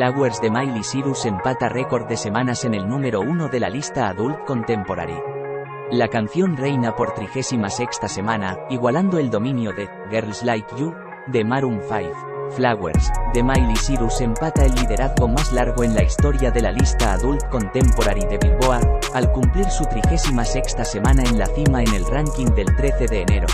Flowers de Miley Cyrus empata récord de semanas en el número 1 de la lista Adult Contemporary. La canción reina por 36ª semana, igualando el dominio de Girls Like You, de Maroon 5. Flowers, de Miley Cyrus empata el liderazgo más largo en la historia de la lista Adult Contemporary de Billboard, al cumplir su 36ª semana en la cima en el ranking del 13 de enero.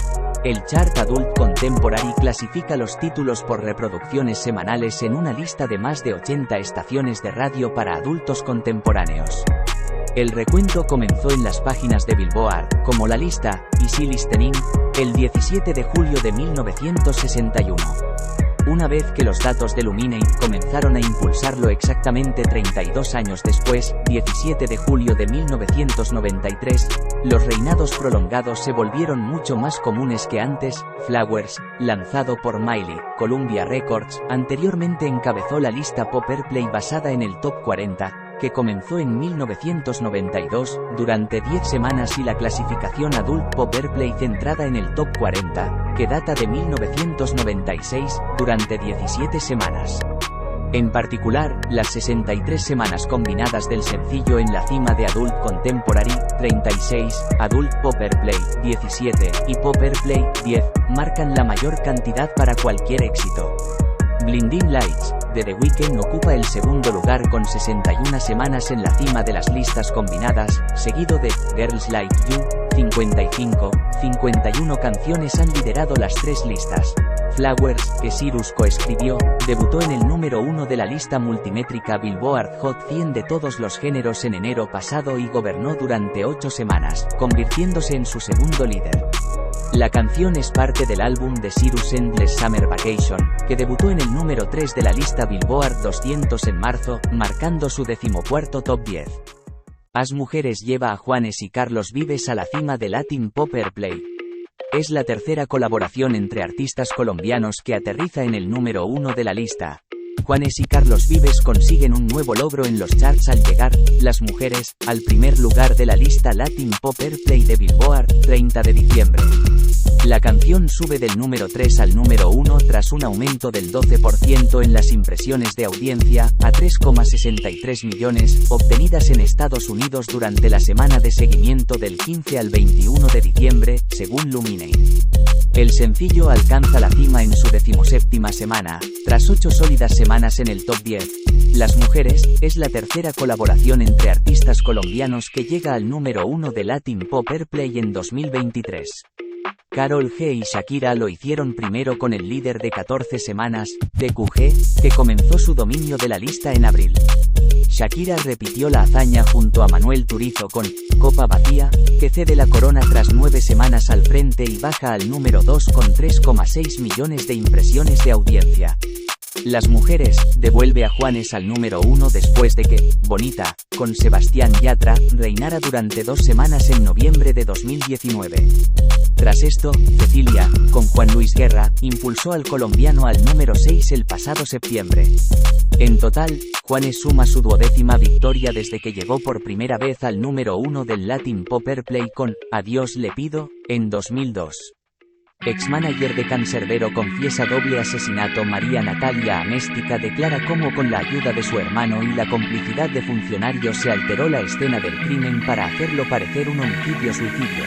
El chart Adult Contemporary clasifica los títulos por reproducciones semanales en una lista de más de 80 estaciones de radio para adultos contemporáneos. El recuento comenzó en las páginas de Billboard, como la lista Easy Listening, el 17 de julio de 1961. Una vez que los datos de Luminate comenzaron a impulsarlo exactamente 32 años después, 17 de julio de 1993, los reinados prolongados se volvieron mucho más comunes que antes. Flowers, lanzado por Miley, Columbia Records, anteriormente encabezó la lista Pop Airplay basada en el Top 40, que comenzó en 1992, durante 10 semanas, y la clasificación Adult Pop Airplay centrada en el Top 40, que data de 1996, durante 17 semanas. En particular, las 63 semanas combinadas del sencillo en la cima de Adult Contemporary, 36, Adult Pop Airplay, 17, y Pop Airplay, 10, marcan la mayor cantidad para cualquier éxito. Blinding Lights, de The Weeknd ocupa el segundo lugar con 61 semanas en la cima de las listas combinadas, seguido de Girls Like You, 55, 51 canciones han liderado las tres listas. Flowers, que Cyrus coescribió, debutó en el número 1 de la lista multimétrica Billboard Hot 100 de todos los géneros en enero pasado y gobernó durante 8 semanas, convirtiéndose en su segundo líder. La canción es parte del álbum de Cyrus Endless Summer Vacation, que debutó en el número 3 de la lista Billboard 200 en marzo, marcando su 14º top 10. As Mujeres lleva a Juanes y Carlos Vives a la cima de Latin Pop Airplay. Es la tercera colaboración entre artistas colombianos que aterriza en el número 1 de la lista. Juanes y Carlos Vives consiguen un nuevo logro en los charts al llegar, Las Mujeres, al primer lugar de la lista Latin Pop Airplay de Billboard, 30 de diciembre. La canción sube del número 3 al número 1 tras un aumento del 12% en las impresiones de audiencia, a 3,63 millones, obtenidas en Estados Unidos durante la semana de seguimiento del 15 al 21 de diciembre, según Luminate. El sencillo alcanza la cima en su 17ª semana, tras 8 sólidas semanas en el top 10. Las Mujeres, es la tercera colaboración entre artistas colombianos que llega al número 1 de Latin Pop Airplay en 2023. Karol G y Shakira lo hicieron primero con el líder de 14 semanas, DQG, que comenzó su dominio de la lista en abril. Shakira repitió la hazaña junto a Manuel Turizo con Copa Vacía, que cede la corona tras 9 semanas al frente y baja al número 2 con 3,6 millones de impresiones de audiencia. Las Mujeres, devuelve a Juanes al número 1 después de que Bonita, con Sebastián Yatra, reinara durante 2 semanas en noviembre de 2019. Tras esto, Cecilia, con Juan Luis Guerra, impulsó al colombiano al número 6 el pasado septiembre. En total, Juanes suma su 12ª victoria desde que llegó por primera vez al número 1 del Latin Pop Airplay con Adiós le pido, en 2002. Ex-manager de Canserbero confiesa doble asesinato. María Natalia Améstica declara cómo con la ayuda de su hermano y la complicidad de funcionarios se alteró la escena del crimen para hacerlo parecer un homicidio-suicidio.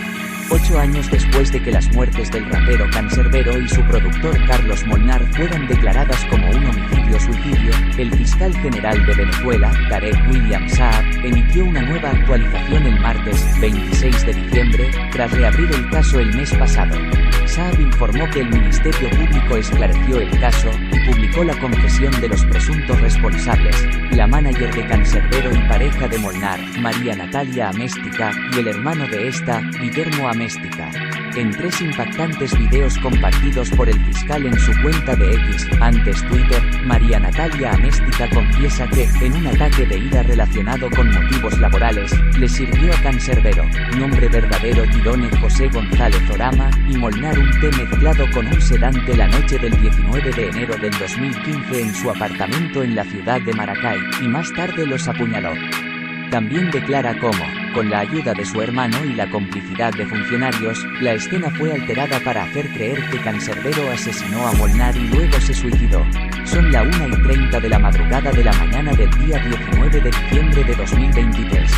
8 años después de que las muertes del rapero Canserbero y su productor Carlos Molnar fueran declaradas como un homicidio-suicidio, el fiscal general de Venezuela, Tarek William Saab, emitió una nueva actualización el martes, 26 de diciembre, tras reabrir el caso el mes pasado. Saab informó que el Ministerio Público esclareció el caso y publicó la confesión de los presuntos responsables, la manager de Canserbero y pareja de Molnar, María Natalia Améstica, y el hermano de esta, Guillermo Améstica. En 3 impactantes videos compartidos por el fiscal en su cuenta de X, antes Twitter, María Natalia Améstica confiesa que, en un ataque de ira relacionado con motivos laborales, le sirvió a Canserbero, nombre verdadero Tirone José González Orama, y Molnar un té mezclado con un sedante la noche del 19 de enero del 2015 en su apartamento en la ciudad de Maracay, y más tarde los apuñaló. También declara cómo Con la ayuda de su hermano y la complicidad de funcionarios, la escena fue alterada para hacer creer que Canserbero asesinó a Molnar y luego se suicidó. Son la 1:30 de la madrugada de la mañana del día 19 de diciembre de 2023.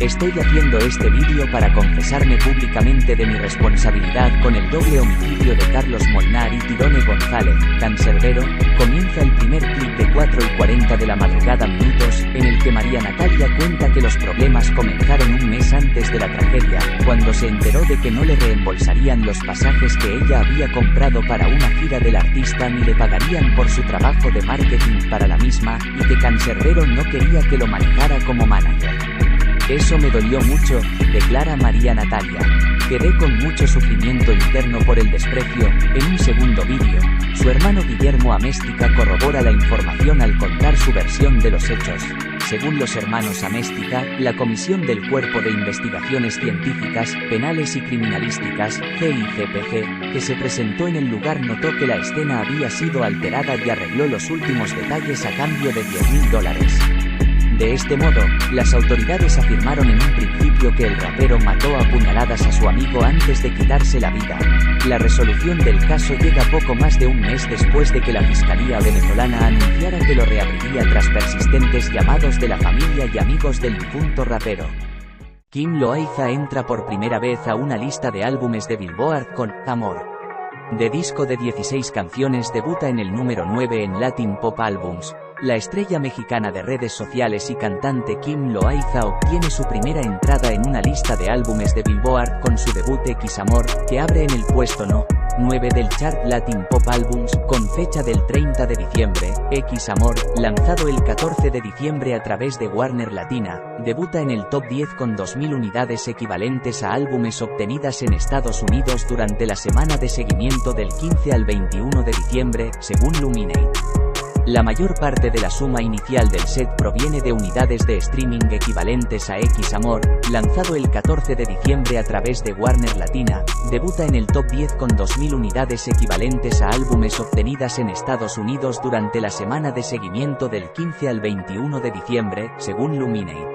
Estoy haciendo este vídeo para confesarme públicamente de mi responsabilidad con el doble homicidio de Carlos Molnar y Tirone González, Canserbero. Comienza el primer clip de 4:40 de la madrugada minutos, en el que María Natalia cuenta que los problemas comenzaron un mes antes de la tragedia, cuando se enteró de que no le reembolsarían los pasajes que ella había comprado para una gira del artista ni le pagarían por su trabajo de marketing para la misma, y que Canserbero no quería que lo manejara como manager. Eso me dolió mucho, declara María Natalia. Quedé con mucho sufrimiento interno por el desprecio. En un segundo vídeo, su hermano Guillermo Améstica corrobora la información al contar su versión de los hechos. Según los hermanos Améstica, la Comisión del Cuerpo de Investigaciones Científicas, Penales y Criminalísticas, CICPC, que se presentó en el lugar notó que la escena había sido alterada y arregló los últimos detalles a cambio de $10.000. De este modo, las autoridades afirmaron en un principio que el rapero mató a puñaladas a su amigo antes de quitarse la vida. La resolución del caso llega poco más de un mes después de que la Fiscalía venezolana anunciara que lo reabriría tras persistentes llamados de la familia y amigos del difunto rapero. Kim Loaiza entra por primera vez a una lista de álbumes de Billboard con Amor. De disco de 16 canciones debuta en el número 9 en Latin Pop Albums. La estrella mexicana de redes sociales y cantante Kim Loaiza obtiene su primera entrada en una lista de álbumes de Billboard con su debut X Amor, que abre en el puesto No. 9 del chart Latin Pop Albums, con fecha del 30 de diciembre. X Amor, lanzado el 14 de diciembre a través de Warner Latina, debuta en el top 10 con 2.000 unidades equivalentes a álbumes obtenidas en Estados Unidos durante la semana de seguimiento del 15 al 21 de diciembre, según Luminate. La mayor parte de la suma inicial del set proviene de unidades de streaming equivalentes a X Amor, lanzado el 14 de diciembre a través de Warner Latina, debuta en el top 10 con 2.000 unidades equivalentes a álbumes obtenidas en Estados Unidos durante la semana de seguimiento del 15 al 21 de diciembre, según Luminate.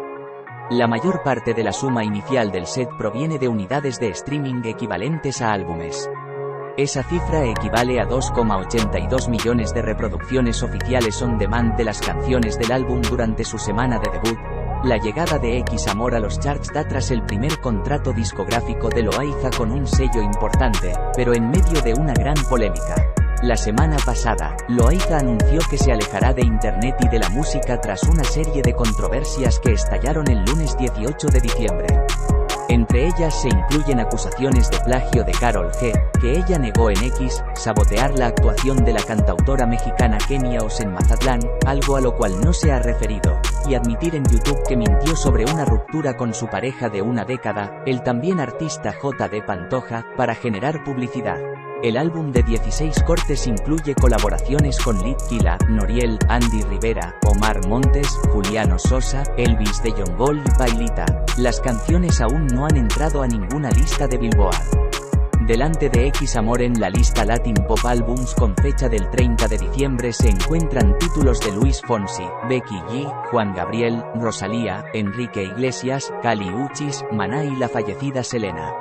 La mayor parte de la suma inicial del set proviene de unidades de streaming equivalentes a álbumes. Esa cifra equivale a 2,82 millones de reproducciones oficiales on demand de las canciones del álbum durante su semana de debut. La llegada de X Amor a los charts da tras el primer contrato discográfico de Loaiza con un sello importante, pero en medio de una gran polémica. La semana pasada, Loaiza anunció que se alejará de internet y de la música tras una serie de controversias que estallaron el lunes 18 de diciembre. Entre ellas se incluyen acusaciones de plagio de Karol G, que ella negó en X, sabotear la actuación de la cantautora mexicana Kenia Oz en Mazatlán, algo a lo cual no se ha referido, y admitir en YouTube que mintió sobre una ruptura con su pareja de una década, el también artista J.D. Pantoja, para generar publicidad. El álbum de 16 cortes incluye colaboraciones con Litquila, Noriel, Andy Rivera, Omar Montes, Juliano Sosa, Elvis de Jongol y Pailita. Las canciones aún no han entrado a ninguna lista de Billboard. Delante de X Amor en la lista Latin Pop Albums con fecha del 30 de diciembre se encuentran títulos de Luis Fonsi, Becky G, Juan Gabriel, Rosalía, Enrique Iglesias, Kali Uchis, Maná y la fallecida Selena.